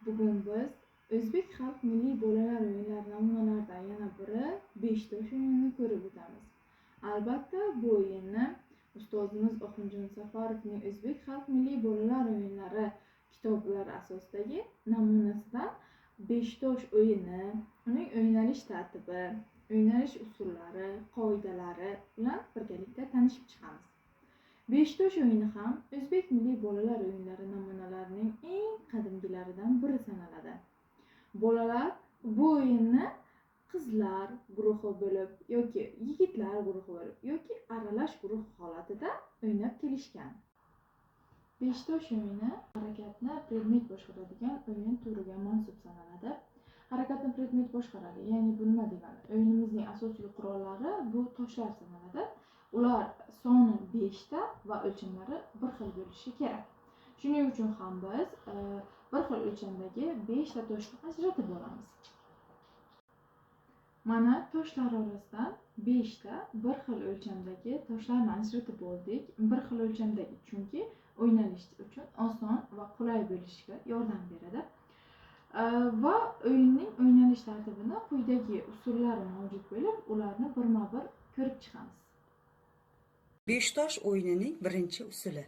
Bugun biz o'zbek xalq milliy bolalar o'yinlari namunalaridan yana biri Beshtosh o'yinini ko'rib o'tamiz. Albatta, bu o'yinni ustozimiz Oxunjon Safarovning O'zbek xalq milliy bolalar o'yinlari kitoblari asosidagi namunasidan Beshtosh o'yini, uning o'ynalish tartibi, o'ynalish usullari, qoidalari bilan birgalikda tanishib chiqamiz. Beshtosh o'yini ham o'zbek milliy bolalar o'yinlari namunalarining eng qadimgilaridan biri sanaladi. Bolalar bu o'yinni qizlar guruhi bo'lib yoki yigitlar guruhi bo'lib yoki aralash guruh holatida o'ynab kelishgan. Beshtosh o'yini harakatni predmet boshqaradigan o'yin turiga mansub sanaladi. Harakatni predmet boshqaradi, ya'ni bu nima degani? O'yinimizning asosiy qurollari bu toshlar sanaladi. Ular soni 5 ta va o'lchamlari bir xil bo'lishi kerak. Shuning uchun ham biz bir xil o'lchamdagi 5 ta toshni ajratib olamiz. Mana toshlar orasidan 5 ta bir xil o'lchamdagi toshlarni ajratib oldik. Bir xil o'lchamdagi, chunki o'ynalish uchun oson va qulay bo'lishiga yordam beradi. Va o'yinning o'ynalish tartibini quyidagi usullari mavjud bo'lib, ularni birma-bir ko'rib chiqamiz. Beshtosh o'yinining birinchi usuli.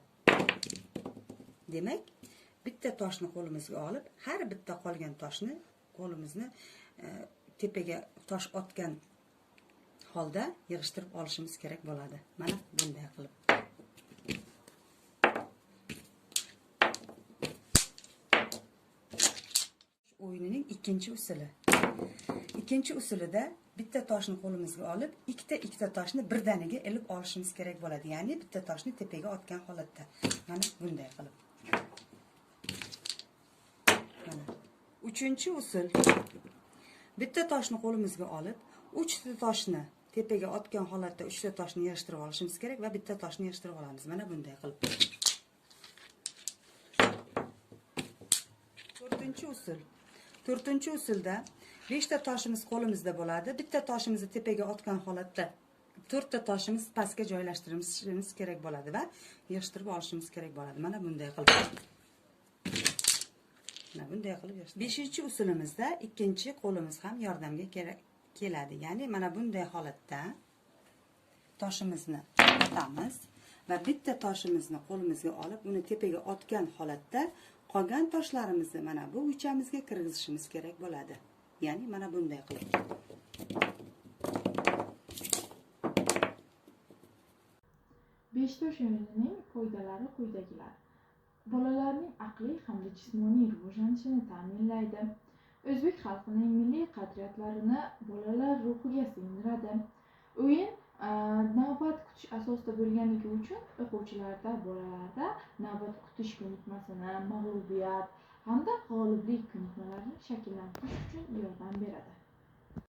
Demak, bitta toshni qo'limizga olib, har bitta qolgan toshni qo'limizni tepaga tosh otgan holda yig'ishtirib olishimiz kerak bo'ladi. Mana bunday qilib. O'yinining ikkinchi usuli. Ikkinchi usulida bitta toshni qo'limizga olib, ikkita toshni birdaniga ilib olishimiz kerak bo'ladi. Ya'ni bitta toshni tepaga otgan holatda. Mana bunday qilib. Mana. Uchinchi usul. Bitta toshni qo'limizga olib, 3 ta toshni tepaga otgan holatda 3 ta toshni yig'ishtirib olishimiz kerak va bitta toshni yig'ishtirib olamiz. Mana bunday qilib. To'rtinchi usul. To'rtinchi usulda 5 ta toshimiz qo'limizda bo'ladi. Bitta toshimizni tepaga otgan holatda 4 ta toshimiz pastga joylashtirishimiz kerak bo'ladi va yig'ishtirib olishimiz kerak bo'ladi. Mana bunday qilib. Mana bunday qilib yig'ishtirib. 5-chi usulimizda ikkinchi qo'limiz ham yordamga keladi. Ya'ni mana bunday holatda toshimizni otamiz va bitta toshimizni qo'limizga olib, uni tepaga otgan holatda qolgan toshlarimizni mana bu uchamizga kirgizishimiz kerak bo'ladi. Ya'ni mana bunday qilib. Beshtosh o'yinining qoidalari quyidagilar. Bolalarning aqliy hamda jismoniy rivojlanishini ta'minlaydi. O'zbek xalqining milliy qadriyatlarini bolalar ruhiga singdiradi. O'yin navbat kutish asosida bo'lganligi uchun o'quvchilarda, bolalarda navbat kutish ko'nikmasini, mag'lubiyat hamda g'oliblik ko'nikmalarini shakllantirish uchun yordam beradi.